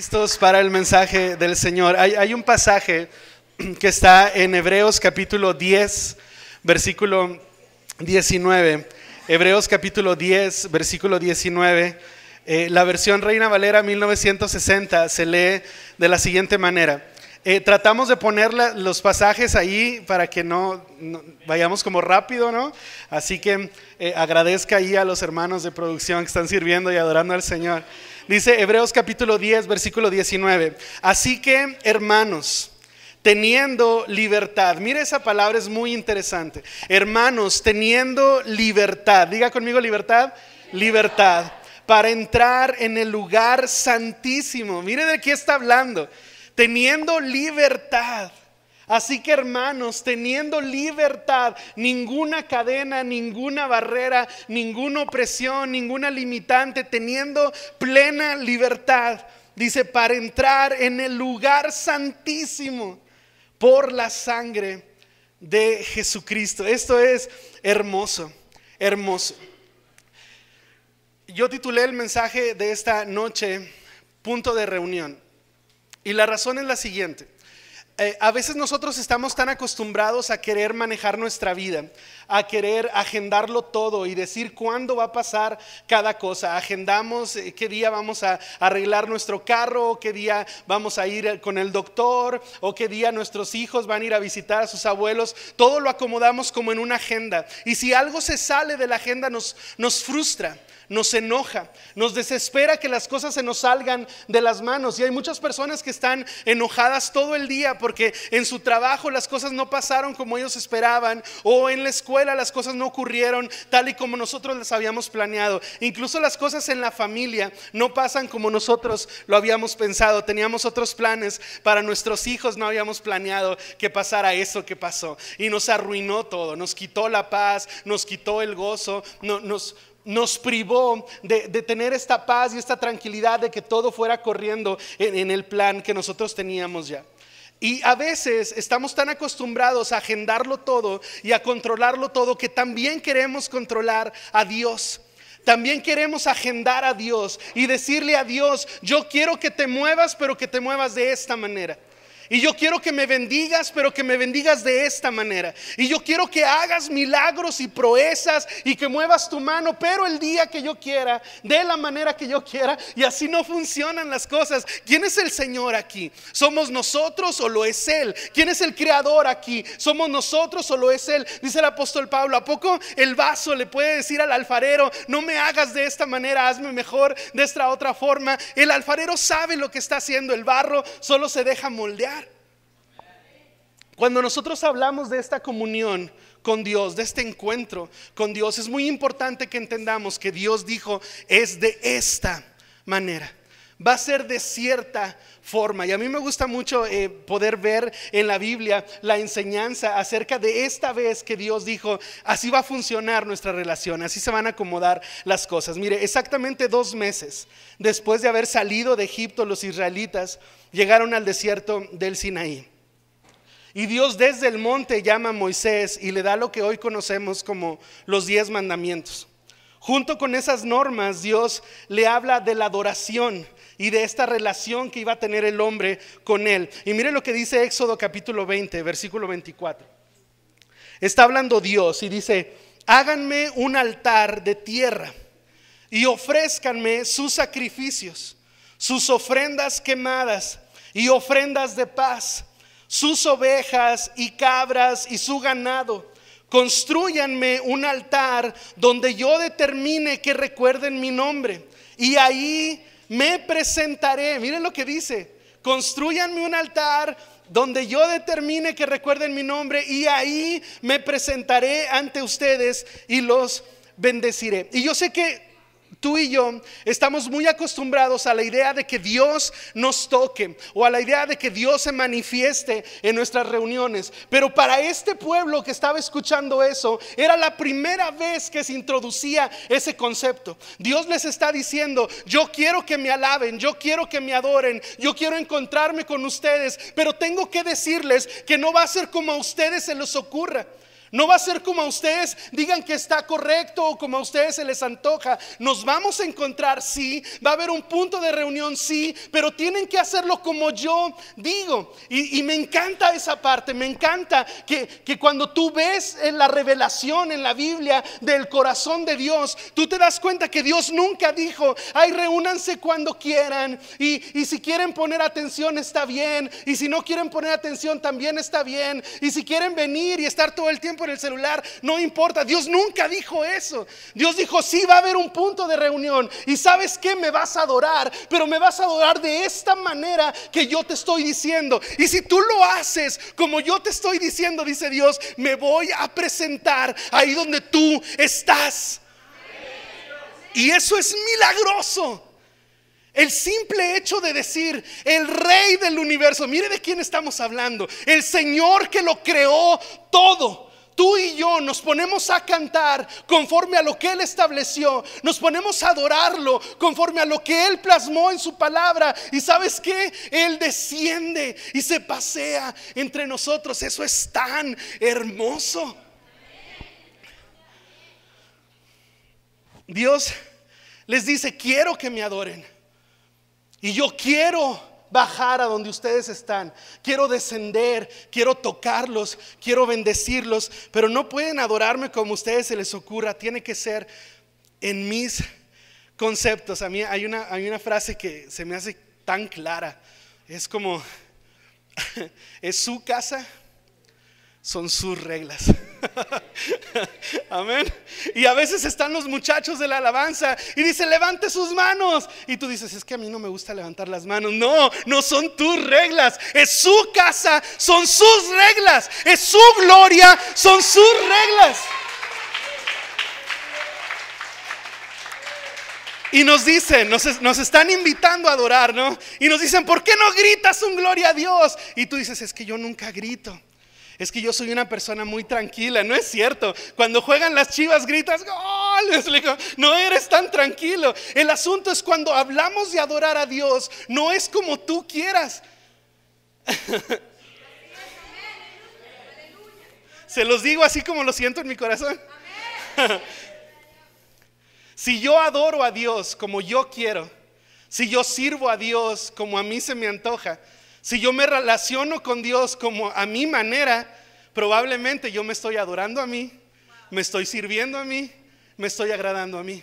Listos para el mensaje del Señor. Hay un pasaje que está en Hebreos capítulo 10, versículo 19. Hebreos capítulo 10, versículo 19. La versión Reina Valera 1960 se lee de la siguiente manera. Tratamos de poner los pasajes ahí para que no vayamos como rápido, ¿no? Así que agradezca ahí a los hermanos de producción que están sirviendo y adorando al Señor. Dice Hebreos capítulo 10, versículo 19. Así que, hermanos, teniendo libertad. Mire, esa palabra es muy interesante. Hermanos, teniendo libertad. Diga conmigo libertad. Libertad. Para entrar en el lugar santísimo. Mire de qué está hablando. Teniendo libertad. Así que, hermanos, teniendo libertad, ninguna cadena, ninguna barrera, ninguna opresión, ninguna limitante, teniendo plena libertad, dice, para entrar en el lugar santísimo por la sangre de Jesucristo. Esto es hermoso, hermoso. Yo titulé el mensaje de esta noche, punto de reunión. Y la razón es la siguiente. A veces nosotros estamos tan acostumbrados a querer manejar nuestra vida, a querer agendarlo todo y decir cuándo va a pasar cada cosa. Agendamos qué día vamos a arreglar nuestro carro, qué día vamos a ir con el doctor, o qué día nuestros hijos van a ir a visitar a sus abuelos. Todo lo acomodamos como en una agenda. Y si algo se sale de la agenda nos frustra. Nos enoja, nos desespera que las cosas se nos salgan de las manos. Y hay muchas personas que están enojadas todo el día porque en su trabajo las cosas no pasaron como ellos esperaban, o en la escuela las cosas no ocurrieron tal y como nosotros las habíamos planeado. Incluso las cosas en la familia no pasan como nosotros lo habíamos pensado. Teníamos otros planes para nuestros hijos, no habíamos planeado que pasara eso que pasó, y nos arruinó todo, nos quitó la paz, nos quitó el gozo, nos privó de tener esta paz y esta tranquilidad de que todo fuera corriendo en el plan que nosotros teníamos ya. Y a veces estamos tan acostumbrados a agendarlo todo y a controlarlo todo que también queremos controlar a Dios. También queremos agendar a Dios y decirle a Dios: yo quiero que te muevas, pero que te muevas de esta manera. Y yo quiero que me bendigas, pero que me bendigas de esta manera. Y yo quiero que hagas milagros y proezas y que muevas tu mano, pero el día que yo quiera, de la manera que yo quiera. Y así no funcionan las cosas. ¿Quién es el Señor aquí? ¿Somos nosotros o lo es Él? ¿Quién es el creador aquí? ¿Somos nosotros o lo es Él? Dice el apóstol Pablo: ¿a poco el vaso le puede decir al alfarero: no me hagas de esta manera, hazme mejor de esta otra forma? El alfarero sabe lo que está haciendo. El barro solo se deja moldear. Cuando nosotros hablamos de esta comunión con Dios, de este encuentro con Dios, es muy importante que entendamos que Dios dijo: es de esta manera, va a ser de cierta forma. Y a mí me gusta mucho poder ver en la Biblia la enseñanza acerca de esta vez que Dios dijo: así va a funcionar nuestra relación, así se van a acomodar las cosas. Mire, exactamente 2 meses después de haber salido de Egipto, los israelitas llegaron al desierto del Sinaí. Y Dios desde el monte llama a Moisés y le da lo que hoy conocemos como los 10 mandamientos. Junto con esas normas, Dios le habla de la adoración y de esta relación que iba a tener el hombre con Él. Y mire lo que dice Éxodo capítulo 20, versículo 24. Está hablando Dios y dice: háganme un altar de tierra y ofrézcanme sus sacrificios, sus ofrendas quemadas y ofrendas de paz, sus ovejas y cabras y su ganado. Constrúyanme un altar donde yo determine que recuerden mi nombre, y ahí me presentaré. Miren lo que dice: constrúyanme un altar donde yo determine que recuerden mi nombre, y ahí me presentaré ante ustedes y los bendeciré. Y yo sé que tú y yo estamos muy acostumbrados a la idea de que Dios nos toque, o a la idea de que Dios se manifieste en nuestras reuniones. Pero para este pueblo que estaba escuchando eso, era la primera vez que se introducía ese concepto. Dios les está diciendo: yo quiero que me alaben, yo quiero que me adoren, yo quiero encontrarme con ustedes, pero tengo que decirles que no va a ser como a ustedes se les ocurra. No va a ser como a ustedes digan que está correcto o como a ustedes se les antoja. Nos vamos a encontrar, sí. Va a haber un punto de reunión, sí. Pero tienen que hacerlo como yo digo. Y me encanta esa parte. Me encanta que cuando tú ves en la revelación en la Biblia del corazón de Dios, tú te das cuenta que Dios nunca dijo: ay, reúnanse cuando quieran. Y si quieren poner atención está bien. Y si no quieren poner atención también está bien. Y si quieren venir y estar todo el tiempo en el celular, no importa. Dios nunca dijo eso. Dios dijo: sí, va a haber un punto de reunión. Y ¿sabes qué? Me vas a adorar, pero me vas a adorar de esta manera que yo te estoy diciendo. Y si tú lo haces como yo te estoy diciendo, dice Dios, me voy a presentar ahí donde tú estás. Y eso es milagroso. El simple hecho de decir el Rey del universo, mire de quién estamos hablando, el Señor que lo creó todo. Tú y yo nos ponemos a cantar conforme a lo que Él estableció. Nos ponemos a adorarlo conforme a lo que Él plasmó en su palabra. Y ¿sabes qué? Él desciende y se pasea entre nosotros. Eso es tan hermoso. Dios les dice: quiero que me adoren. Y yo quiero bajar a donde ustedes están. Quiero descender, quiero tocarlos, quiero bendecirlos. Pero no pueden adorarme como a ustedes se les ocurra. Tiene que ser en mis conceptos. A mí hay una frase que se me hace tan clara. Es como: es su casa, son sus reglas. Amén. Y a veces están los muchachos de la alabanza y dicen: levante sus manos. Y tú dices: es que a mí no me gusta levantar las manos. No, no son tus reglas. Es su casa, son sus reglas. Es su gloria, son sus reglas. Y nos dicen, nos están invitando a adorar, ¿no? Y nos dicen: ¿por qué no gritas un gloria a Dios? Y tú dices: es que yo nunca grito. Es que yo soy una persona muy tranquila. No es cierto. Cuando juegan las Chivas gritas: ¡gol! No eres tan tranquilo. El asunto es cuando hablamos de adorar a Dios, no es como tú quieras. Se los digo así como lo siento en mi corazón. Si yo adoro a Dios como yo quiero, si yo sirvo a Dios como a mí se me antoja, si yo me relaciono con Dios como a mi manera, probablemente yo me estoy adorando a mí, me estoy sirviendo a mí, me estoy agradando a mí.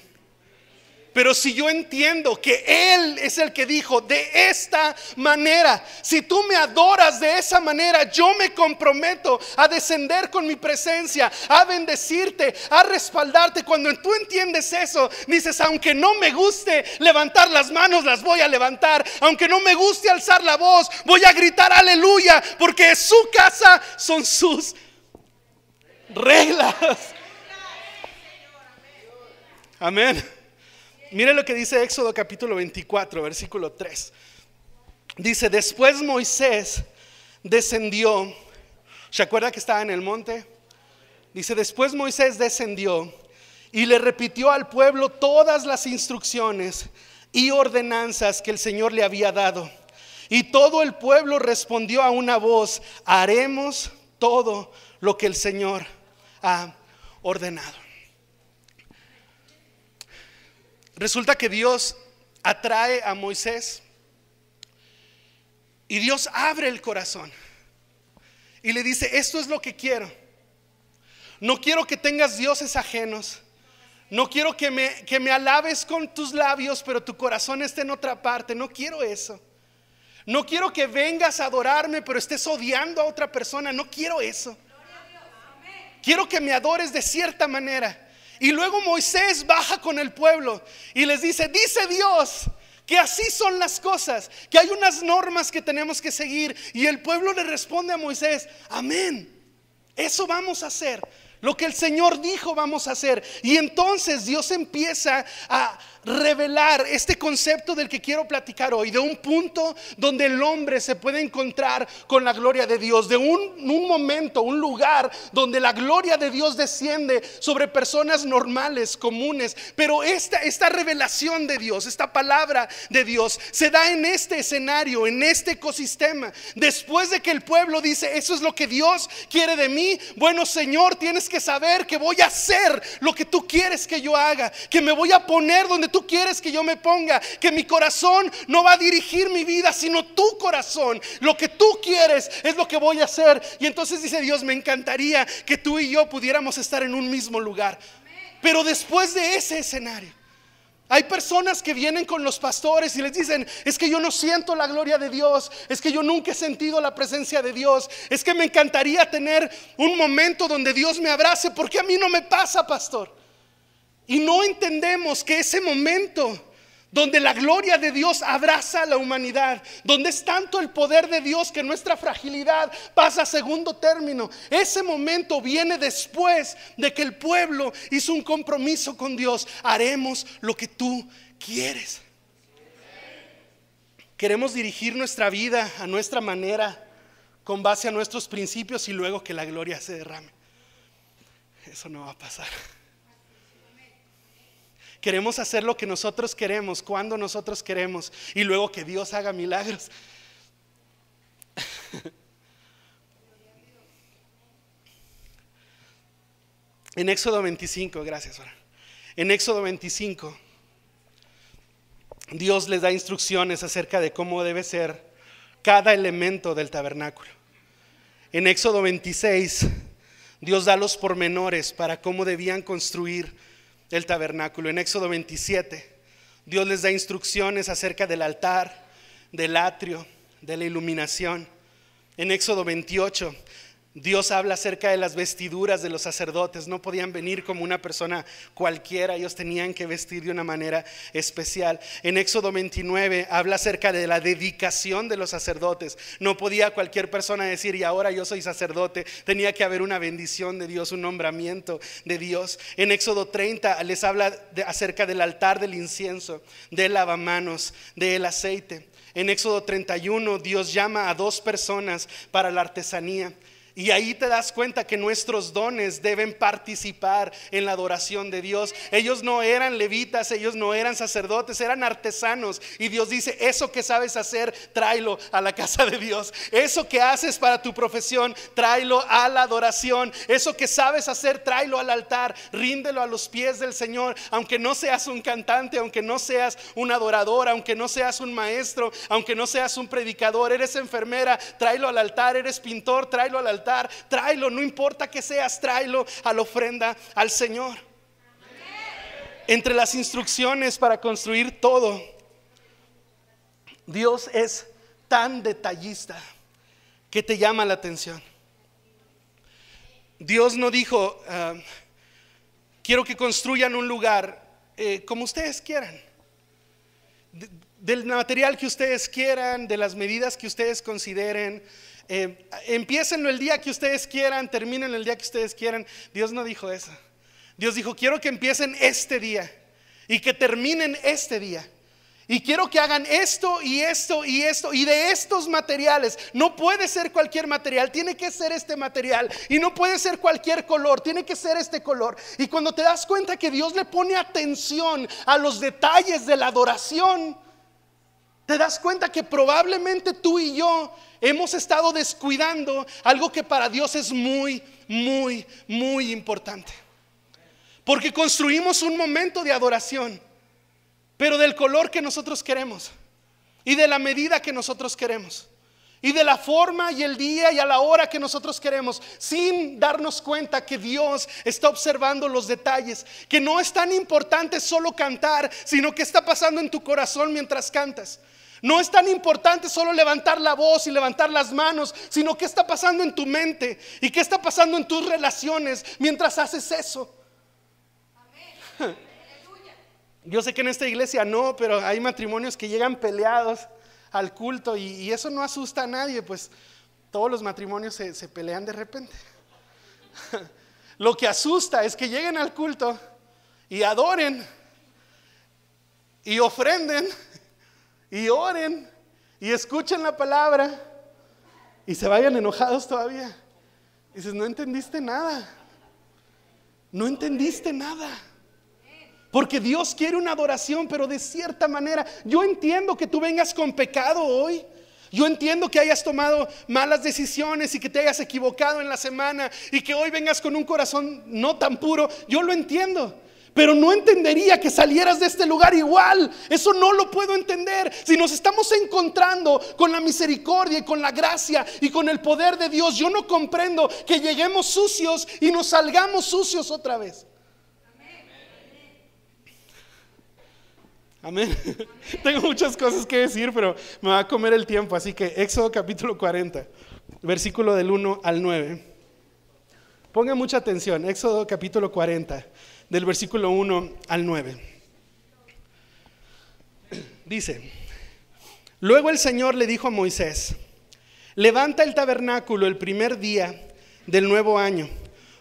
Pero si yo entiendo que Él es el que dijo: de esta manera, si tú me adoras de esa manera, yo me comprometo a descender con mi presencia, a bendecirte, a respaldarte. Cuando tú entiendes eso, dices: aunque no me guste levantar las manos, las voy a levantar. Aunque no me guste alzar la voz, voy a gritar aleluya, porque es su casa, son sus reglas. Amén. Mire lo que dice Éxodo capítulo 24, versículo 3. Dice: después Moisés descendió. ¿Se acuerda que estaba en el monte? Dice: después Moisés descendió y le repitió al pueblo todas las instrucciones y ordenanzas que el Señor le había dado. Y todo el pueblo respondió a una voz: haremos todo lo que el Señor ha ordenado. Resulta que Dios atrae a Moisés y Dios abre el corazón y le dice: esto es lo que quiero. No quiero que tengas dioses ajenos. No quiero que me alabes con tus labios, pero tu corazón esté en otra parte. No quiero eso. No quiero que vengas a adorarme, pero estés odiando a otra persona. No quiero eso. Quiero que me adores de cierta manera. Y luego Moisés baja con el pueblo y les dice: dice Dios que así son las cosas, que hay unas normas que tenemos que seguir. Y el pueblo le responde a Moisés: amén, eso vamos a hacer. Lo que el Señor dijo vamos a hacer. Y entonces Dios empieza a revelar este concepto del que quiero platicar hoy, de un punto donde el hombre se puede encontrar con la gloria de Dios, de un momento, un lugar donde la gloria de Dios desciende sobre personas normales, comunes. Pero esta revelación de Dios, esta palabra de Dios se da en este escenario, en este ecosistema. Después de que el pueblo dice, eso es lo que Dios quiere de mí. Bueno, Señor, tienes que saber que voy a hacer lo que tú quieres que yo haga, que me voy a poner donde tú quieres que yo me ponga, que mi corazón no va a dirigir mi vida, sino tu corazón. Lo que tú quieres es lo que voy a hacer. Y entonces dice Dios, me encantaría que tú y yo pudiéramos estar en un mismo lugar. Pero después de ese escenario, hay personas que vienen con los pastores y les dicen, es que yo no siento la gloria de Dios, es que yo nunca he sentido la presencia de Dios, es que me encantaría tener un momento donde Dios me abrace, porque a mí no me pasa, pastor. Y no entendemos que ese momento donde la gloria de Dios abraza a la humanidad, donde es tanto el poder de Dios que nuestra fragilidad pasa a segundo término, ese momento viene después de que el pueblo hizo un compromiso con Dios. Haremos lo que tú quieres. Queremos dirigir nuestra vida a nuestra manera, con base a nuestros principios, y luego que la gloria se derrame. Eso no va a pasar. Queremos hacer lo que nosotros queremos, cuando nosotros queremos, y luego que Dios haga milagros. En Éxodo 25, gracias. En Éxodo 25, Dios les da instrucciones acerca de cómo debe ser cada elemento del tabernáculo. En Éxodo 26, Dios da los pormenores para cómo debían construir el tabernáculo. En Éxodo 27, Dios les da instrucciones acerca del altar, del atrio, de la iluminación. En Éxodo 28, Dios habla acerca de las vestiduras de los sacerdotes. No podían venir como una persona cualquiera, ellos tenían que vestir de una manera especial. En Éxodo 29 habla acerca de la dedicación de los sacerdotes. No podía cualquier persona decir, y ahora yo soy sacerdote. Tenía que haber una bendición de Dios, un nombramiento de Dios. En Éxodo 30 les habla acerca del altar del incienso, del lavamanos, del aceite. En Éxodo 31 Dios llama a 2 personas para la artesanía. Y ahí te das cuenta que nuestros dones deben participar en la adoración de Dios. Ellos no eran levitas, ellos no eran sacerdotes, eran artesanos. Y Dios dice, eso que sabes hacer, tráelo a la casa de Dios. Eso que haces para tu profesión, tráelo a la adoración. Eso que sabes hacer, tráelo al altar, ríndelo a los pies del Señor. Aunque no seas un cantante, aunque no seas un adorador, aunque no seas un maestro, aunque no seas un predicador, eres enfermera, tráelo al altar. Eres pintor, tráelo al altar. Tráelo, no importa que seas, tráelo a la ofrenda al Señor. Entre las instrucciones para construir todo, Dios es tan detallista que te llama la atención. Dios no dijo, quiero que construyan un lugar como ustedes quieran, del material que ustedes quieran, de las medidas que ustedes consideren. Empiecenlo el día que ustedes quieran, terminen el día que ustedes quieran. Dios no dijo eso. Dios dijo, quiero que empiecen este día y que terminen este día. Y quiero que hagan esto y esto y esto. Y de estos materiales, no puede ser cualquier material, tiene que ser este material. Y no puede ser cualquier color, tiene que ser este color. Y cuando te das cuenta que Dios le pone atención a los detalles de la adoración, te das cuenta que probablemente tú y yo hemos estado descuidando algo que para Dios es muy, muy, muy importante. Porque construimos un momento de adoración, pero del color que nosotros queremos, y de la medida que nosotros queremos, y de la forma y el día y a la hora que nosotros queremos, sin darnos cuenta que Dios está observando los detalles, que no es tan importante solo cantar, sino que está pasando en tu corazón mientras cantas. No es tan importante solo levantar la voz y levantar las manos, sino qué está pasando en tu mente y qué está pasando en tus relaciones mientras haces eso. Amén. Yo sé que en esta iglesia no, pero hay matrimonios que llegan peleados al culto y eso no asusta a nadie, pues todos los matrimonios se pelean de repente. Lo que asusta es que lleguen al culto y adoren y ofrenden y oren y escuchen la palabra y se vayan enojados todavía. Dices, no entendiste nada. No entendiste nada. Porque Dios quiere una adoración, pero de cierta manera. Yo entiendo que tú vengas con pecado hoy. Yo entiendo que hayas tomado malas decisiones y que te hayas equivocado en la semana y que hoy vengas con un corazón no tan puro. Yo lo entiendo. Pero no entendería que salieras de este lugar igual. Eso no lo puedo entender. Si nos estamos encontrando con la misericordia y con la gracia y con el poder de Dios, yo no comprendo que lleguemos sucios y nos salgamos sucios otra vez. Amén. Tengo muchas cosas que decir, pero me va a comer el tiempo. Así que Éxodo capítulo 40, versículo del 1 al 9. Pongan mucha atención. Éxodo capítulo 40, del versículo 1 al 9. Dice: luego el Señor le dijo a Moisés: levanta el tabernáculo el primer día del nuevo año.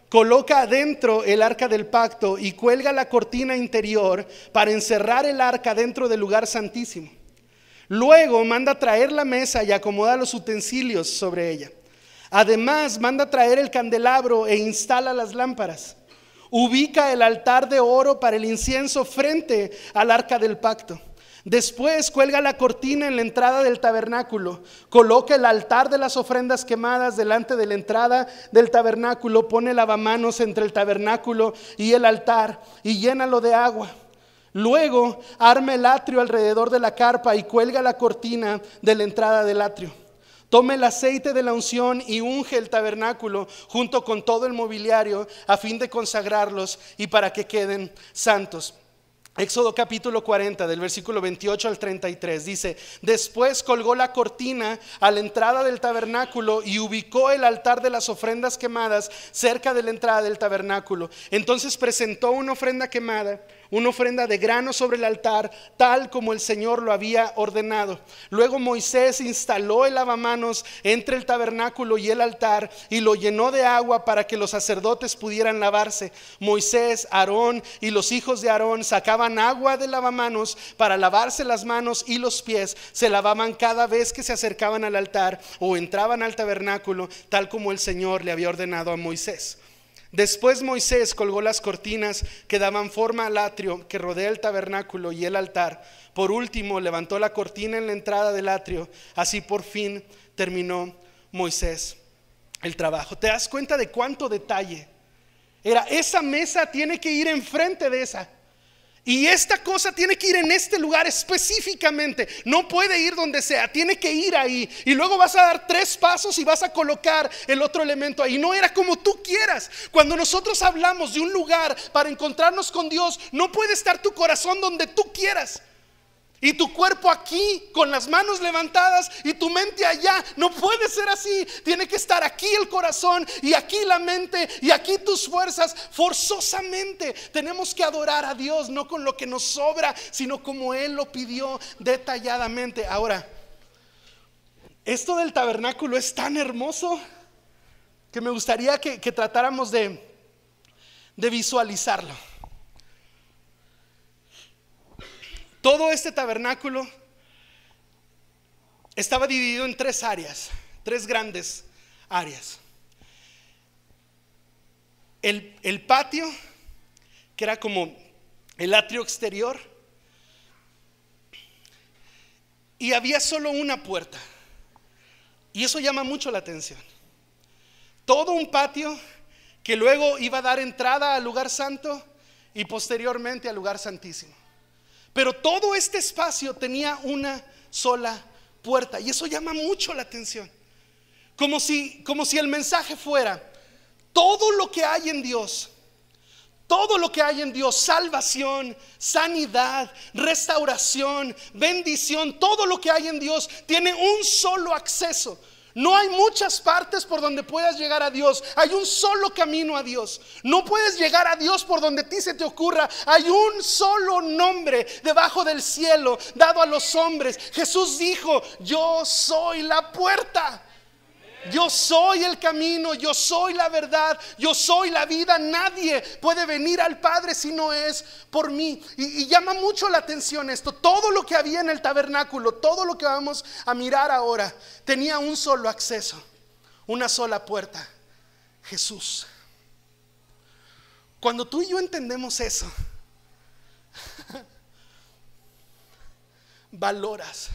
Coloca adentro el arca del pacto y cuelga la cortina interior para encerrar el arca dentro del lugar santísimo. Luego manda traer la mesa y acomoda los utensilios sobre ella. Además manda traer el candelabro e instala las lámparas. Ubica el altar de oro para el incienso frente al arca del pacto. Después cuelga la cortina en la entrada del tabernáculo. Coloca el altar de las ofrendas quemadas delante de la entrada del tabernáculo. Pone lavamanos entre el tabernáculo y el altar y llénalo de agua. Luego arma el atrio alrededor de la carpa y cuelga la cortina de la entrada del atrio. Toma el aceite de la unción y unge el tabernáculo junto con todo el mobiliario a fin de consagrarlos y para que queden santos. Éxodo capítulo 40 del versículo 28 al 33 dice: después colgó la cortina a la entrada del tabernáculo y ubicó el altar de las ofrendas quemadas cerca de la entrada del tabernáculo. Entonces presentó una ofrenda quemada, una ofrenda de grano sobre el altar, tal como el Señor lo había ordenado. Luego Moisés instaló el lavamanos entre el tabernáculo y el altar y lo llenó de agua para que los sacerdotes pudieran lavarse. Moisés, Aarón y los hijos de Aarón sacaban agua del lavamanos para lavarse las manos y los pies. Se lavaban cada vez que se acercaban al altar o entraban al tabernáculo, tal como el Señor le había ordenado a Moisés. Después Moisés colgó las cortinas que daban forma al atrio que rodea el tabernáculo y el altar. Por último levantó la cortina en la entrada del atrio. Así por fin terminó Moisés el trabajo. ¿Te das cuenta de cuánto detalle era? Esa mesa tiene que ir enfrente de esa. Y esta cosa tiene que ir en este lugar específicamente. No puede ir donde sea, tiene que ir ahí. Y luego vas a dar 3 pasos y vas a colocar el otro elemento ahí. No era como tú quieras. Cuando nosotros hablamos de un lugar para encontrarnos con Dios, no puede estar tu corazón donde tú quieras y tu cuerpo aquí con las manos levantadas y tu mente allá. No puede ser así. Tiene que estar aquí el corazón y aquí la mente y aquí tus fuerzas. Forzosamente tenemos que adorar a Dios, no con lo que nos sobra, sino como Él lo pidió detalladamente. Ahora, esto del tabernáculo es tan hermoso que me gustaría que tratáramos de visualizarlo. Todo este tabernáculo estaba dividido en 3 áreas, 3 grandes áreas. El patio, que era como el atrio exterior, y había solo una puerta. Y eso llama mucho la atención. Todo un patio que luego iba a dar entrada al lugar santo y posteriormente al lugar santísimo. Pero todo este espacio tenía una sola puerta, y eso llama mucho la atención. Como si el mensaje fuera: todo lo que hay en Dios, todo lo que hay en Dios, salvación, sanidad, restauración, bendición, todo lo que hay en Dios tiene un solo acceso. No hay muchas partes por donde puedas llegar a Dios. Hay un solo camino a Dios. No puedes llegar a Dios por donde a ti se te ocurra. Hay un solo nombre debajo del cielo dado a los hombres. Jesús dijo: yo soy la puerta. Yo soy el camino, yo soy la verdad, yo soy la vida. Nadie puede venir al Padre si no es por mí. Y llama mucho la atención esto. Todo lo que había en el tabernáculo, todo lo que vamos a mirar ahora, tenía un solo acceso, una sola puerta: Jesús. Cuando tú y yo entendemos eso, valoras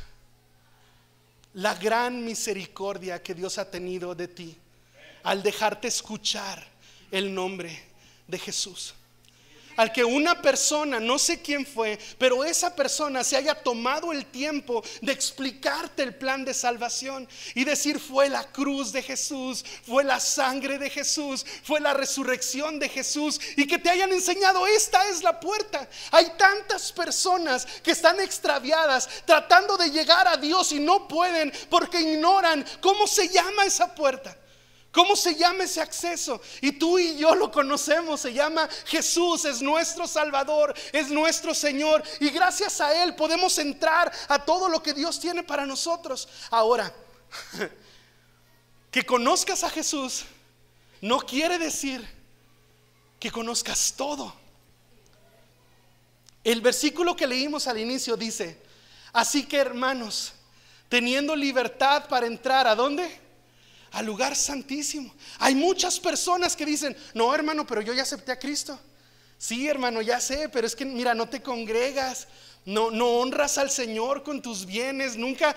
la gran misericordia que Dios ha tenido de ti al dejarte escuchar el nombre de Jesús. Al que una persona, no sé quién fue, pero esa persona se haya tomado el tiempo de explicarte el plan de salvación y decir: fue la cruz de Jesús, fue la sangre de Jesús, fue la resurrección de Jesús, y que te hayan enseñado: esta es la puerta. Hay tantas personas que están extraviadas tratando de llegar a Dios y no pueden porque ignoran cómo se llama esa puerta, cómo se llama ese acceso. Y tú y yo lo conocemos, se llama Jesús. Es nuestro Salvador, es nuestro Señor, y gracias a Él podemos entrar a todo lo que Dios tiene para nosotros. Ahora, que conozcas a Jesús no quiere decir que conozcas todo. El versículo que leímos al inicio dice: así que, hermanos, teniendo libertad para entrar, ¿a dónde? Al lugar santísimo. Hay muchas personas que dicen: no, hermano, pero yo ya acepté a Cristo. Sí, hermano, ya sé, pero es que mira, no te congregas, no honras al Señor con tus bienes, nunca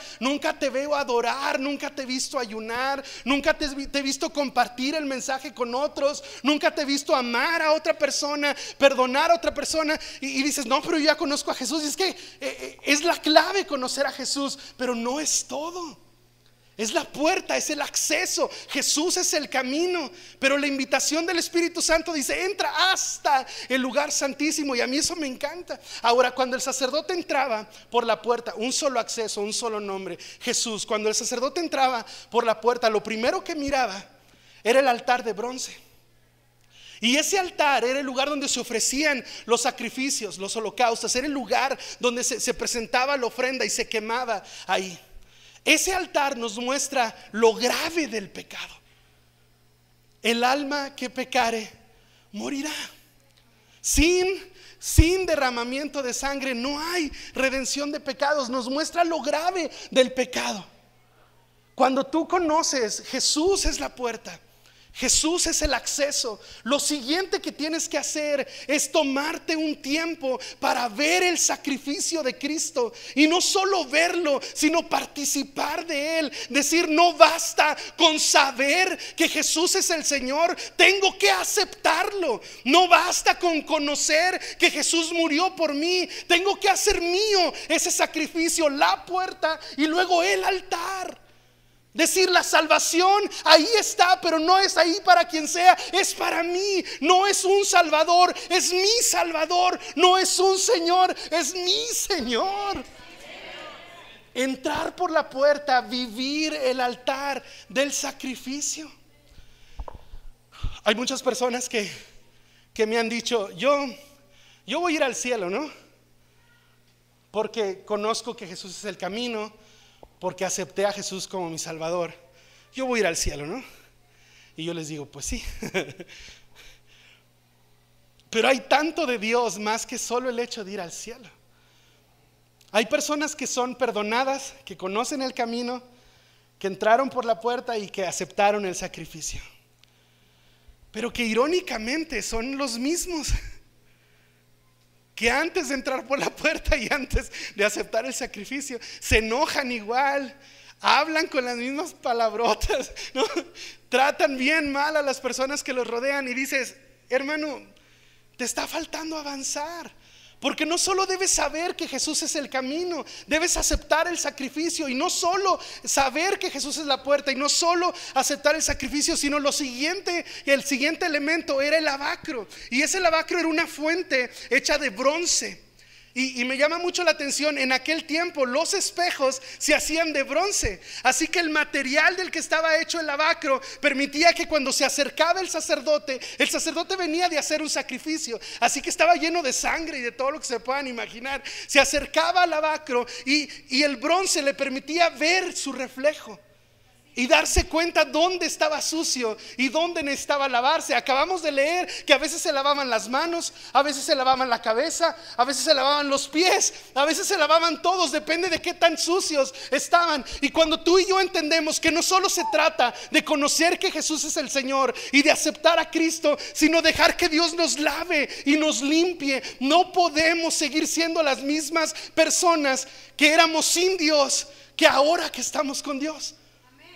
te veo adorar, nunca te he visto ayunar, nunca te he visto compartir el mensaje con otros, nunca te he visto amar a otra persona, perdonar a otra persona. Y dices: no, pero yo ya conozco a Jesús. Y es que es la clave conocer a Jesús, pero no es todo. Es la puerta, es el acceso. Jesús es el camino. Pero la invitación del Espíritu Santo dice: entra hasta el lugar santísimo. Y a mí eso me encanta. Ahora, cuando el sacerdote entraba por la puerta, un solo acceso, un solo nombre, Jesús. Cuando el sacerdote entraba por la puerta, lo primero que miraba era el altar de bronce. Y ese altar era el lugar donde se ofrecían los sacrificios, los holocaustos. Era el lugar donde se presentaba la ofrenda y se quemaba ahí. Ese altar nos muestra lo grave del pecado. El alma que pecare morirá. Sin derramamiento de sangre no hay redención de pecados. Nos muestra lo grave del pecado. Cuando tú conoces, Jesús es la puerta, Jesús es el acceso. Lo siguiente que tienes que hacer es tomarte un tiempo para ver el sacrificio de Cristo. Y no solo verlo, sino participar de él. Decir: no basta con saber que Jesús es el Señor, tengo que aceptarlo. No basta con conocer que Jesús murió por mí, tengo que hacer mío ese sacrificio, la puerta y luego el altar. Decir: la salvación ahí está, pero no es ahí para quien sea, es para mí. No es un Salvador, es mi Salvador. No es un Señor, es mi Señor. Entrar por la puerta, vivir el altar del sacrificio. Hay muchas personas que me han dicho: yo voy a ir al cielo, ¿no? Porque conozco que Jesús es el camino, porque acepté a Jesús como mi Salvador. Yo voy a ir al cielo, ¿no? Y yo les digo: pues sí. Pero hay tanto de Dios más que solo el hecho de ir al cielo. Hay personas que son perdonadas, que conocen el camino, que entraron por la puerta y que aceptaron el sacrificio, pero que irónicamente son los mismos que antes de entrar por la puerta y antes de aceptar el sacrificio se enojan igual, hablan con las mismas palabrotas, ¿no? Tratan bien mal a las personas que los rodean. Y dices: hermano, te está faltando avanzar. Porque no solo debes saber que Jesús es el camino, debes aceptar el sacrificio. Y no solo saber que Jesús es la puerta, y no solo aceptar el sacrificio, sino el siguiente elemento era el lavacro. Y ese lavacro era una fuente hecha de bronce. Y me llama mucho la atención: en aquel tiempo los espejos se hacían de bronce. Así que el material del que estaba hecho el lavacro permitía que cuando se acercaba el sacerdote venía de hacer un sacrificio. Así que estaba lleno de sangre y de todo lo que se puedan imaginar. Se acercaba al lavacro y el bronce le permitía ver su reflejo. y darse cuenta dónde estaba sucio y dónde necesitaba lavarse. Acabamos de leer que a veces se lavaban las manos, a veces se lavaban la cabeza, a veces se lavaban los pies, a veces se lavaban todos, depende de qué tan sucios estaban. Y cuando tú y yo entendemos que no solo se trata de conocer que Jesús es el Señor y de aceptar a Cristo, sino dejar que Dios nos lave y nos limpie, no podemos seguir siendo las mismas personas que éramos sin Dios que ahora que estamos con Dios.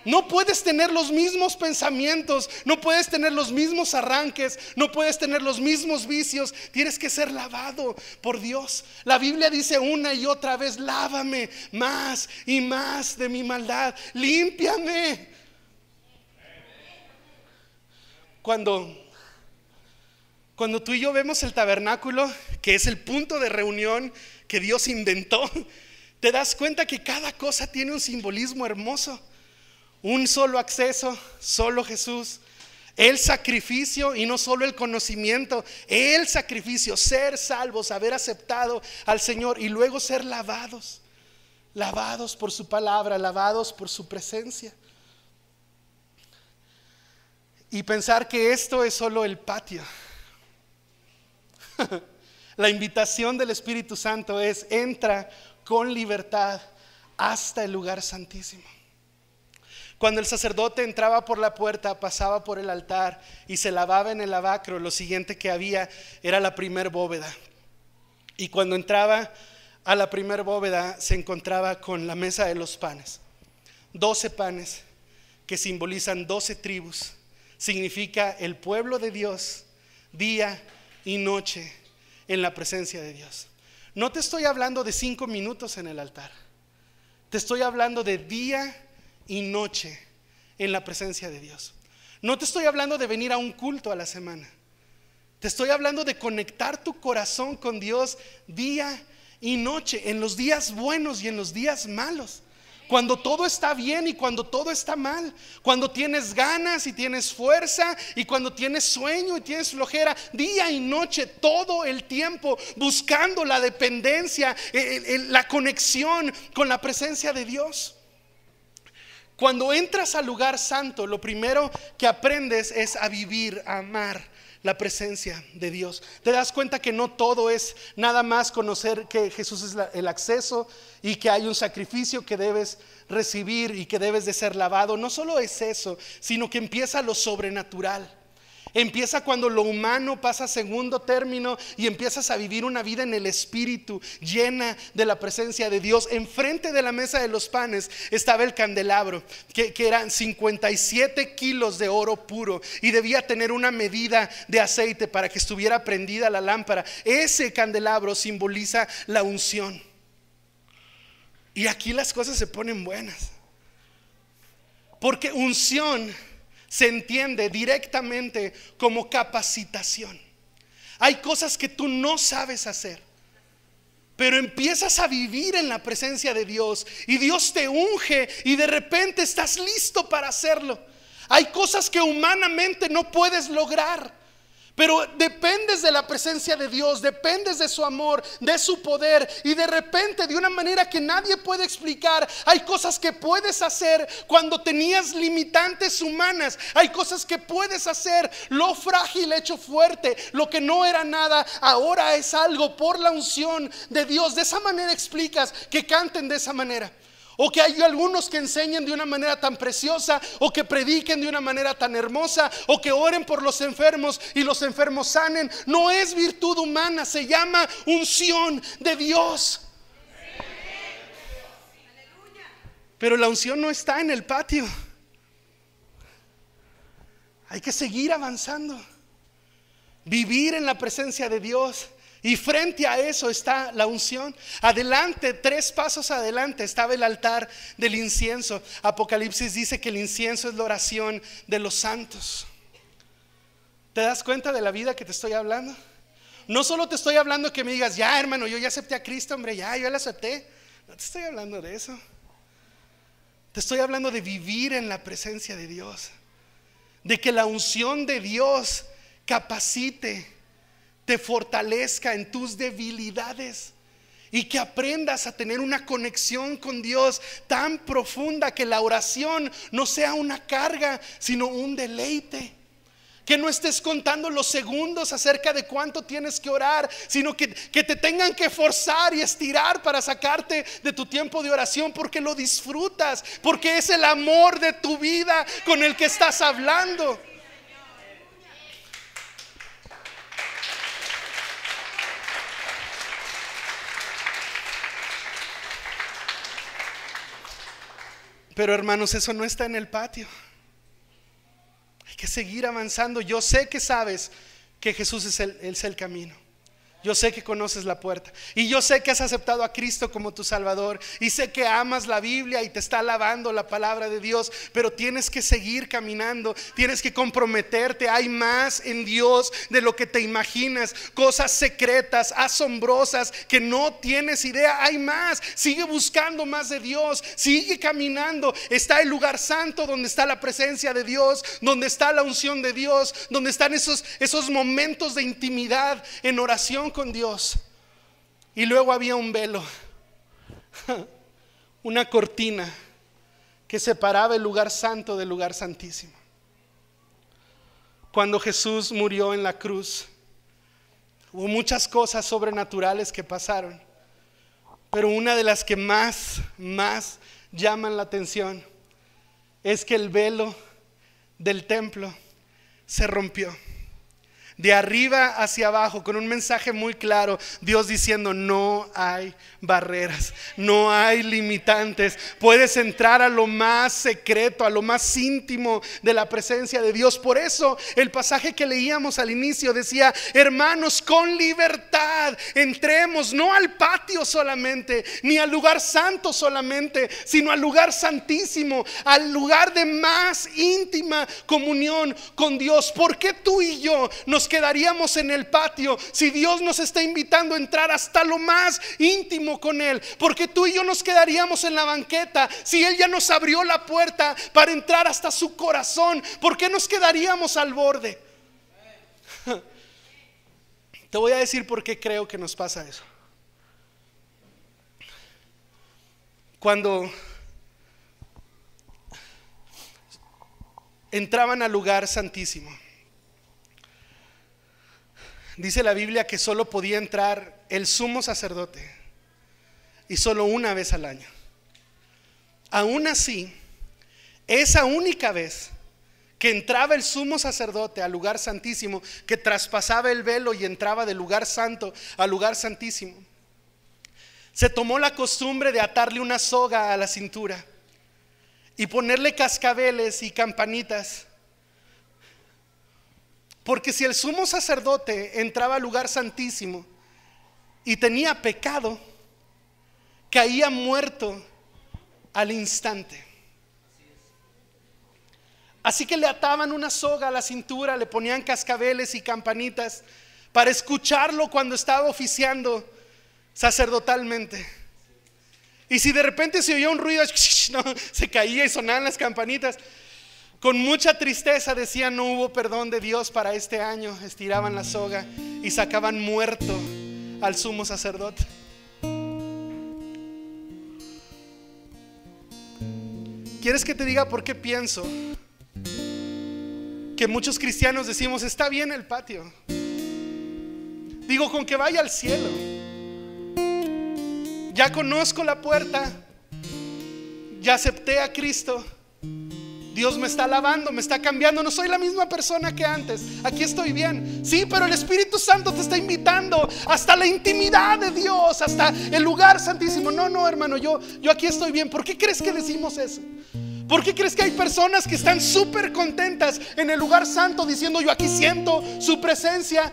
No puedes tener los mismos pensamientos, no puedes tener los mismos arranques, no puedes tener los mismos vicios. Tienes que ser lavado por Dios. La Biblia dice una y otra vez: lávame más y más de mi maldad, límpiame. Cuando tú y yo vemos el tabernáculo, que es el punto de reunión que Dios inventó, te das cuenta que cada cosa tiene un simbolismo hermoso. Un solo acceso, solo Jesús, el sacrificio y no solo el conocimiento, el sacrificio, ser salvos, haber aceptado al Señor y luego ser lavados por su palabra, lavados por su presencia. Y pensar que esto es solo el patio. La invitación del Espíritu Santo es: entra con libertad hasta el lugar santísimo. Cuando el sacerdote entraba por la puerta, pasaba por el altar y se lavaba en el lavacro, lo siguiente que había era la primer bóveda. Y cuando entraba a la primer bóveda, se encontraba con la mesa de los panes. 12 panes que simbolizan 12 tribus. Significa el pueblo de Dios, día y noche en la presencia de Dios. No te estoy hablando de 5 minutos en el altar. Te estoy hablando de día y noche en la presencia de Dios. No te estoy hablando de venir a un culto a la semana. Te estoy hablando de conectar tu corazón con Dios día y noche, en los días buenos y en los días malos, cuando todo está bien y cuando todo está mal, cuando tienes ganas y tienes fuerza y cuando tienes sueño y tienes flojera, día y noche, todo el tiempo buscando la dependencia, la conexión con la presencia de Dios. Cuando entras al lugar santo, lo primero que aprendes es a vivir, a amar la presencia de Dios. Te das cuenta que no todo es nada más conocer que Jesús es el acceso y que hay un sacrificio que debes recibir y que debes de ser lavado. No solo es eso, sino que empieza lo sobrenatural. Empieza cuando lo humano pasa a segundo término y empiezas a vivir una vida en el Espíritu, llena de la presencia de Dios. Enfrente de la mesa de los panes estaba el candelabro, que eran 57 kilos de oro puro y debía tener una medida de aceite para que estuviera prendida la lámpara. Ese candelabro simboliza la unción. Y aquí las cosas se ponen buenas, porque unción se entiende directamente como capacitación. Hay cosas que tú no sabes hacer, pero empiezas a vivir en la presencia de Dios y Dios te unge y de repente estás listo para hacerlo. Hay cosas que humanamente no puedes lograr, pero dependes de la presencia de Dios, dependes de su amor, de su poder, y de repente, de una manera que nadie puede explicar, hay cosas que puedes hacer cuando tenías limitantes humanas. Hay cosas que puedes hacer, lo frágil hecho fuerte, lo que no era nada ahora es algo por la unción de Dios. De esa manera explicas que canten de esa manera, o que hay algunos que enseñen de una manera tan preciosa, o que prediquen de una manera tan hermosa, o que oren por los enfermos y los enfermos sanen. No es virtud humana, se llama unción de Dios. Pero la unción no está en el patio. Hay que seguir avanzando, vivir en la presencia de Dios. Y frente a eso está la unción. Adelante, 3 pasos adelante, estaba el altar del incienso. Apocalipsis dice que el incienso es la oración de los santos. ¿Te das cuenta de la vida que te estoy hablando? No solo te estoy hablando que me digas: ya, hermano, yo ya acepté a Cristo, hombre, ya, yo la acepté. No te estoy hablando de eso. Te estoy hablando de vivir en la presencia de Dios, de que la unción de Dios capacite, te fortalezca en tus debilidades y que aprendas a tener una conexión con Dios tan profunda que la oración no sea una carga, sino un deleite. Que no estés contando los segundos acerca de cuánto tienes que orar, sino que te tengan que forzar y estirar para sacarte de tu tiempo de oración, porque lo disfrutas, porque es el amor de tu vida con el que estás hablando. Pero hermanos, eso no está en el patio. Hay que seguir avanzando. Yo sé que sabes que Jesús es el camino. Yo sé que conoces la puerta, y yo sé que has aceptado a Cristo como tu Salvador, y sé que amas la Biblia y te está alabando la palabra de Dios, pero tienes que seguir caminando, tienes que comprometerte. Hay más en Dios de lo que te imaginas, cosas secretas, asombrosas que no tienes idea. Hay más. Sigue buscando más de Dios, sigue caminando. Está el lugar santo donde está la presencia de Dios, donde está la unción de Dios, donde están esos momentos de intimidad en oración con Dios. Y luego había un velo, una cortina que separaba el lugar santo del lugar santísimo. Cuando Jesús murió en la cruz, hubo muchas cosas sobrenaturales que pasaron, pero una de las que más llaman la atención es que el velo del templo se rompió de arriba hacia abajo, con un mensaje muy claro. Dios diciendo: no hay barreras, no hay limitantes. Puedes entrar a lo más secreto, a lo más íntimo de la presencia de Dios. Por eso el pasaje que leíamos al inicio decía: hermanos, con libertad entremos, no al patio solamente, ni al lugar santo solamente, sino al lugar santísimo, al lugar de más íntima comunión con Dios. ¿Por qué tú y yo nos quedaríamos en el patio si Dios nos está invitando a entrar hasta lo más íntimo con Él? Porque tú y yo nos quedaríamos en la banqueta si Él ya nos abrió la puerta para entrar hasta su corazón. ¿Por qué nos quedaríamos al borde? Te voy a decir por qué creo que nos pasa eso. Cuando entraban al lugar santísimo, dice la Biblia que solo podía entrar el sumo sacerdote, y solo una vez al año. Aún así, esa única vez que entraba el sumo sacerdote al lugar santísimo, que traspasaba el velo y entraba del lugar santo al lugar santísimo, se tomó la costumbre de atarle una soga a la cintura y ponerle cascabeles y campanitas. Porque si el sumo sacerdote entraba al lugar santísimo y tenía pecado, caía muerto al instante. Así que le ataban una soga a la cintura, le ponían cascabeles y campanitas para escucharlo cuando estaba oficiando sacerdotalmente. Y si de repente se oía un ruido, no, se caía y sonaban las campanitas. Con mucha tristeza decían: no hubo perdón de Dios para este año. Estiraban la soga y sacaban muerto al sumo sacerdote. ¿Quieres que te diga por qué pienso que muchos cristianos decimos: está bien el patio? Digo, con que vaya al cielo. Ya conozco la puerta, ya acepté a Cristo, Dios me está lavando, me está cambiando, no soy la misma persona que antes, aquí estoy bien. Sí, pero el Espíritu Santo te está invitando hasta la intimidad de Dios, hasta el lugar santísimo. No, hermano, yo aquí estoy bien. ¿Por qué crees que decimos eso? ¿Por qué crees que hay personas que están súper contentas en el lugar santo diciendo: yo aquí siento su presencia,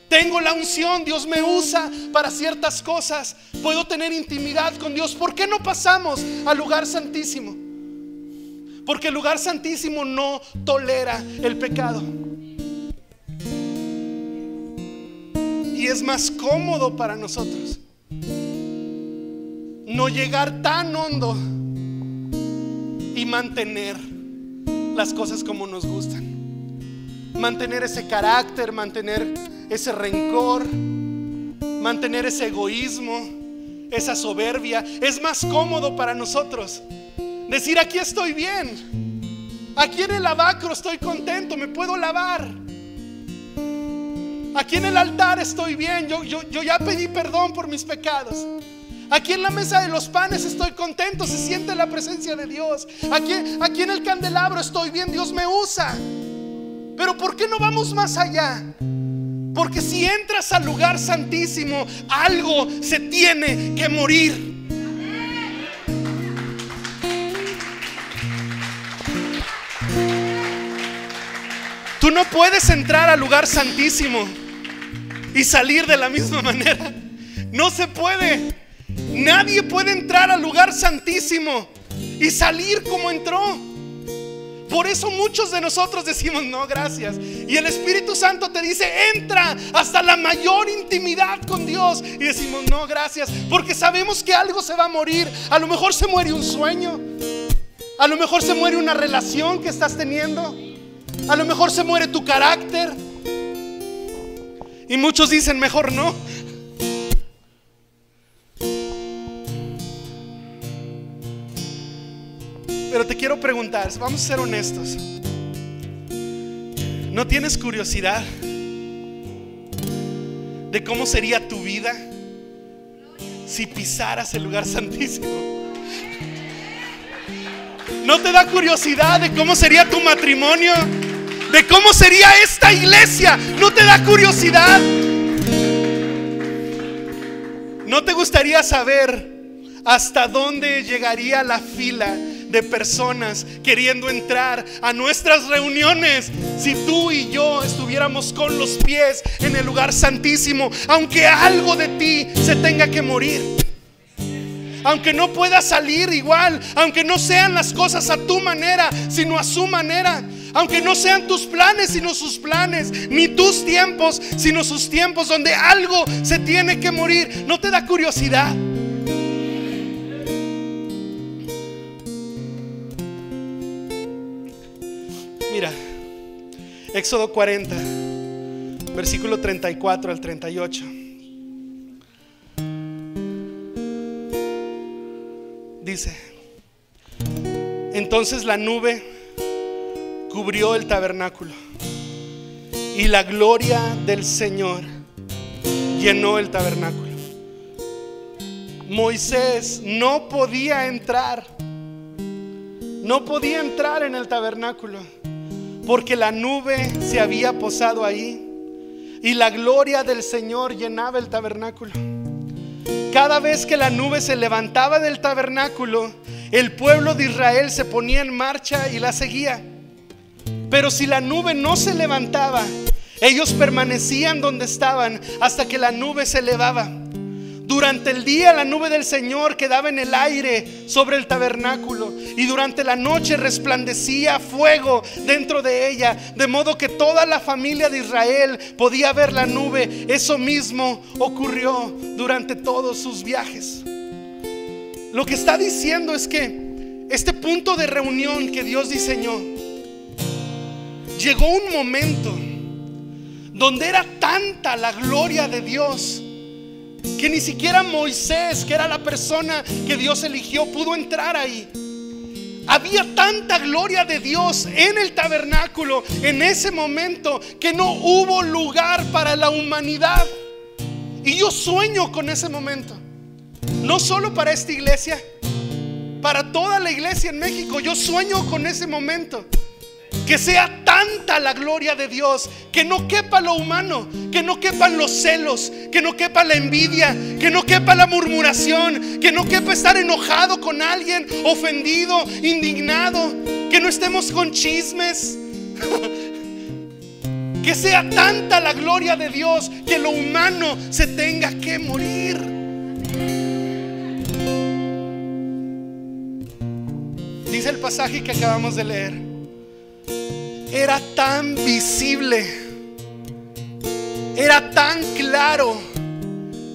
tengo la unción, Dios me usa para ciertas cosas, puedo tener intimidad con Dios? ¿Por qué no pasamos al lugar santísimo? Porque el lugar santísimo no tolera el pecado. Y es más cómodo para nosotros no llegar tan hondo y mantener las cosas como nos gustan. Mantener ese carácter, mantener ese rencor, mantener ese egoísmo, esa soberbia. Es más cómodo para nosotros decir: aquí estoy bien, aquí en el lavacro estoy contento, me puedo lavar, aquí en el altar estoy bien, yo ya pedí perdón por mis pecados, aquí en la mesa de los panes estoy contento, se siente la presencia de Dios, aquí en el candelabro estoy bien, Dios me usa. Pero ¿por qué no vamos más allá? Porque si entras al lugar santísimo, algo se tiene que morir. Tú no puedes entrar al lugar santísimo y salir de la misma manera. No se puede. Nadie puede entrar al lugar santísimo y salir como entró. Por eso muchos de nosotros decimos: no, gracias. Y el Espíritu Santo te dice: entra hasta la mayor intimidad con Dios. Y decimos: no, gracias, porque sabemos que algo se va a morir. A lo mejor se muere un sueño, a lo mejor se muere una relación que estás teniendo, a lo mejor se muere tu carácter. Y muchos dicen: mejor no. Pero te quiero preguntar, vamos a ser honestos, ¿no tienes curiosidad de cómo sería tu vida si pisaras el lugar santísimo? ¿No te da curiosidad de cómo sería tu matrimonio? ¿De cómo sería esta iglesia? ¿No te da curiosidad? ¿No te gustaría saber hasta dónde llegaría la fila de personas queriendo entrar a nuestras reuniones si tú y yo estuviéramos con los pies en el lugar santísimo? Aunque algo de ti se tenga que morir, aunque no puedas salir igual, aunque no sean las cosas a tu manera sino a su manera, aunque no sean tus planes sino sus planes, ni tus tiempos sino sus tiempos, donde algo se tiene que morir. ¿No te da curiosidad? Mira, Éxodo 40, versículo 34 al 38. Dice: entonces la nube cubrió el tabernáculo y la gloria del Señor llenó el tabernáculo. Moisés no podía entrar en el tabernáculo porque la nube se había posado ahí y la gloria del Señor llenaba el tabernáculo. Cada vez que la nube se levantaba del tabernáculo, el pueblo de Israel se ponía en marcha y la seguía. Pero si la nube no se levantaba, ellos permanecían donde estaban hasta que la nube se elevaba. Durante el día la nube del Señor quedaba en el aire sobre el tabernáculo, y durante la noche resplandecía fuego dentro de ella, de modo que toda la familia de Israel podía ver la nube. Eso mismo ocurrió durante todos sus viajes. Lo que está diciendo es que este punto de reunión que Dios diseñó, llegó un momento donde era tanta la gloria de Dios que ni siquiera Moisés, que era la persona que Dios eligió, pudo entrar ahí. Había tanta gloria de Dios en el tabernáculo en ese momento que no hubo lugar para la humanidad. Y yo sueño con ese momento, no solo para esta iglesia, para toda la iglesia en México. Yo sueño con ese momento, que sea tanta la gloria de Dios que no quepa lo humano, que no quepan los celos, que no quepa la envidia, que no quepa la murmuración, que no quepa estar enojado con alguien, ofendido, indignado, que no estemos con chismes. Que sea tanta la gloria de Dios que lo humano se tenga que morir. Dice el pasaje que acabamos de leer: era tan visible, era tan claro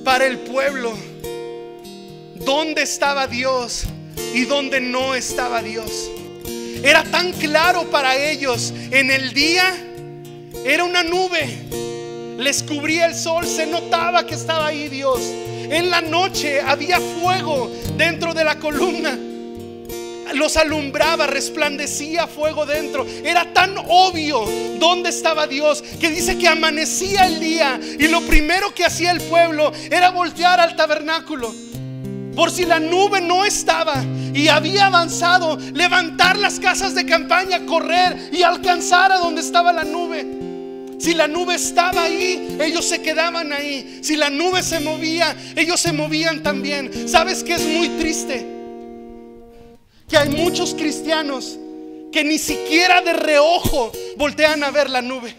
para el pueblo dónde estaba Dios y dónde no estaba Dios. Era tan claro para ellos. En el día era una nube, les cubría el sol, se notaba que estaba ahí Dios. En la noche había fuego dentro de la columna, los alumbraba, resplandecía fuego dentro. Era tan obvio dónde estaba Dios, que dice que amanecía el día y lo primero que hacía el pueblo era voltear al tabernáculo, por si la nube no estaba y había avanzado, levantar las casas de campaña, correr y alcanzar a donde estaba la nube. Si la nube estaba ahí, ellos se quedaban ahí. Si la nube se movía, ellos se movían también. ¿Sabes qué es muy triste? Que hay muchos cristianos que ni siquiera de reojo voltean a ver la nube.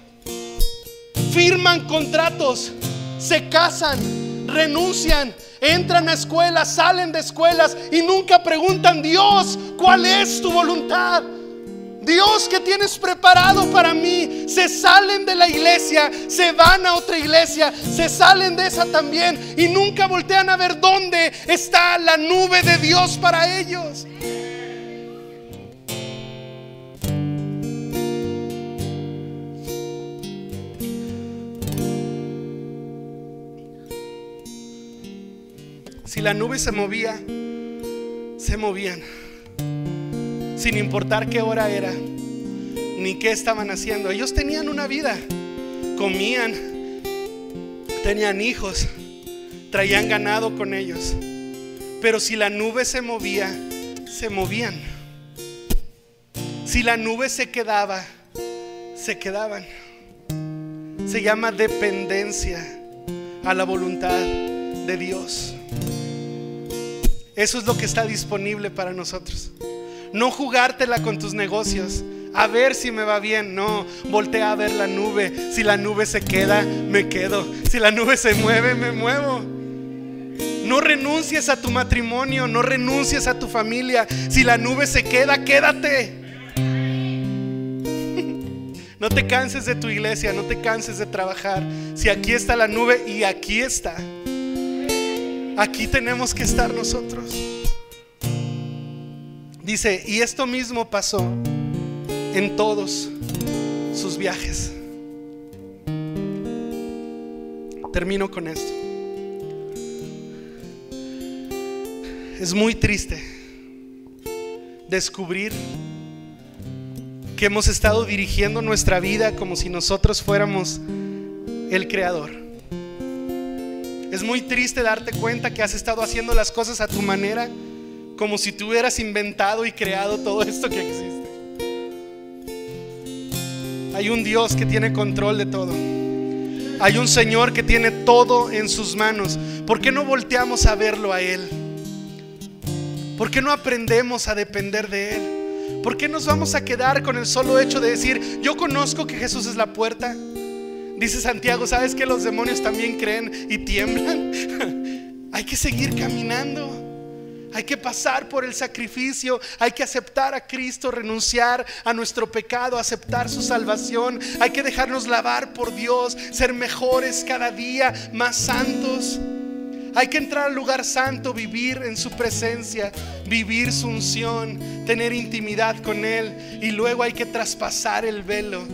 Firman contratos, se casan, renuncian, entran a escuelas, salen de escuelas y nunca preguntan: Dios, ¿cuál es tu voluntad? Dios, ¿qué tienes preparado para mí? Se salen de la iglesia, se van a otra iglesia, se salen de esa también y nunca voltean a ver dónde está la nube de Dios para ellos. Si la nube se movía, se movían, sin importar qué hora era ni qué estaban haciendo. Ellos tenían una vida, comían, tenían hijos, traían ganado con ellos. Pero si la nube se movía, se movían. Si la nube se quedaba, se quedaban. Se llama dependencia a la voluntad de Dios. Eso es lo que está disponible para nosotros. No jugártela con tus negocios, a ver si me va bien. No, voltea a ver la nube. Si la nube se queda, me quedo. Si la nube se mueve, me muevo. No renuncies a tu matrimonio, no renuncies a tu familia. Si la nube se queda, quédate. No te canses de tu iglesia, no te canses de trabajar. Si aquí está la nube, y aquí está, aquí tenemos que estar nosotros. Dice, y esto mismo pasó en todos sus viajes. Termino con esto. Es muy triste descubrir que hemos estado dirigiendo nuestra vida como si nosotros fuéramos el creador. Es muy triste darte cuenta que has estado haciendo las cosas a tu manera, como si tú hubieras inventado y creado todo esto que existe. Hay un Dios que tiene control de todo. Hay un Señor que tiene todo en sus manos. ¿Por qué no volteamos a verlo a Él? ¿Por qué no aprendemos a depender de Él? ¿Por qué nos vamos a quedar con el solo hecho de decir: yo conozco que Jesús es la puerta? Dice Santiago, ¿sabes que los demonios también creen y tiemblan? Hay que seguir caminando. Hay que pasar por el sacrificio. Hay que aceptar a Cristo, renunciar a nuestro pecado, aceptar su salvación. Hay que dejarnos lavar por Dios, ser mejores cada día, más santos. Hay que entrar al lugar santo, vivir en su presencia, vivir su unción, tener intimidad con Él. Y luego hay que traspasar el velo.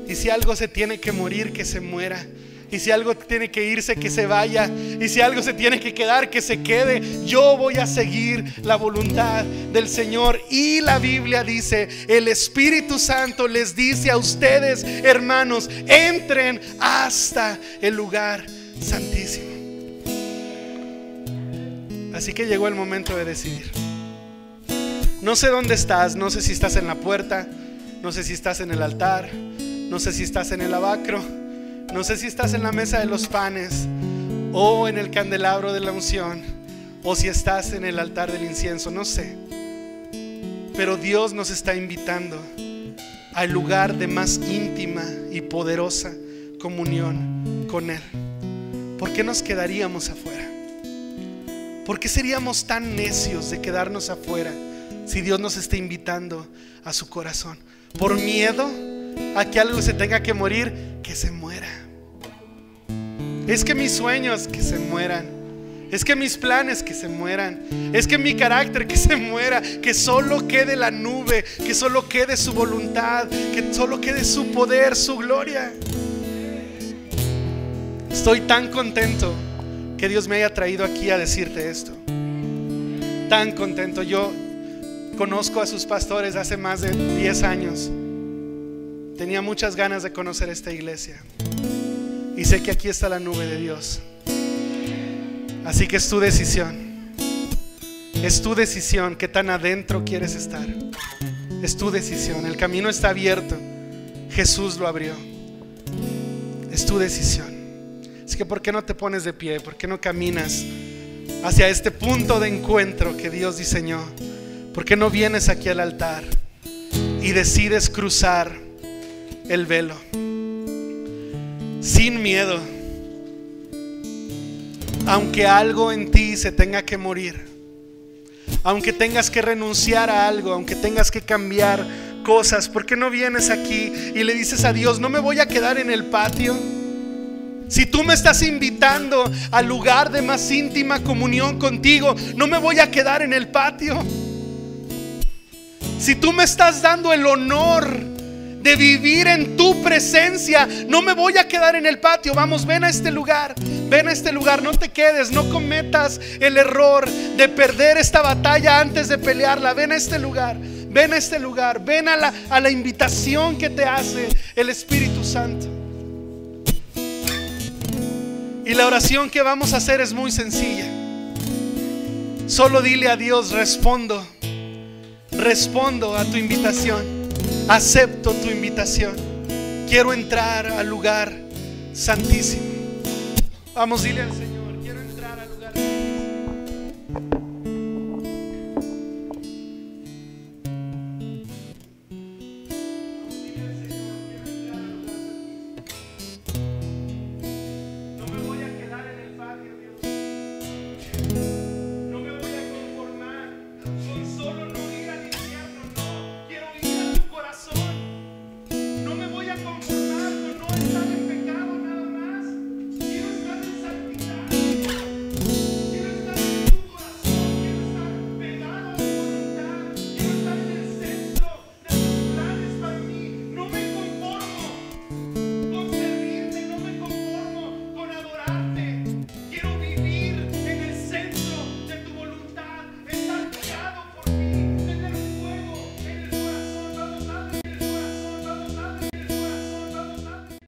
Y si algo se tiene que morir, que se muera. Y si algo tiene que irse, que se vaya. Y si algo se tiene que quedar, que se quede. Yo voy a seguir la voluntad del Señor. Y la Biblia dice, el Espíritu Santo les dice a ustedes, hermanos, entren hasta el lugar santísimo. Así que llegó el momento de decidir. No sé dónde estás, no sé si estás en la puerta, no sé si estás en el altar, no sé si estás en el lavacro, no sé si estás en la mesa de los panes o en el candelabro de la unción, o si estás en el altar del incienso, no sé. Pero Dios nos está invitando al lugar de más íntima y poderosa comunión con Él. ¿Por qué nos quedaríamos afuera? ¿Por qué seríamos tan necios de quedarnos afuera si Dios nos está invitando a su corazón? ¿Por miedo a que algo se tenga que morir? Que se muera. Es que mis sueños, que se mueran. Es que mis planes, que se mueran. Es que mi carácter, que se muera. Que solo quede la nube, que solo quede su voluntad, que solo quede su poder, su gloria. Estoy tan contento que Dios me haya traído aquí a decirte esto. Tan contento. Yo conozco a sus pastores hace más de 10 años. Tenía muchas ganas de conocer esta iglesia y sé que aquí está la nube de Dios. Así que es tu decisión. Es tu decisión qué tan adentro quieres estar. Es tu decisión. El camino está abierto. Jesús lo abrió. Es tu decisión. Así que ¿por qué no te pones de pie? ¿Por qué no caminas hacia este punto de encuentro que Dios diseñó? ¿Por qué no vienes aquí al altar y decides cruzar el velo sin miedo? Aunque algo en ti se tenga que morir, aunque tengas que renunciar a algo, aunque tengas que cambiar cosas, ¿por qué no vienes aquí y le dices a Dios: no me voy a quedar en el patio? Si tú me estás invitando al lugar de más íntima comunión contigo, no me voy a quedar en el patio. Si tú me estás dando el honor de vivir en tu presencia, no me voy a quedar en el patio. Vamos, ven a este lugar. Ven a este lugar, no te quedes, no cometas el error de perder esta batalla antes de pelearla. Ven a este lugar, ven a este lugar, ven a la invitación que te hace el Espíritu Santo. Y la oración que vamos a hacer es muy sencilla. Solo dile a Dios: respondo a tu invitación, acepto tu invitación, quiero entrar al lugar santísimo. Vamos, dile al Señor: quiero entrar al lugar santísimo.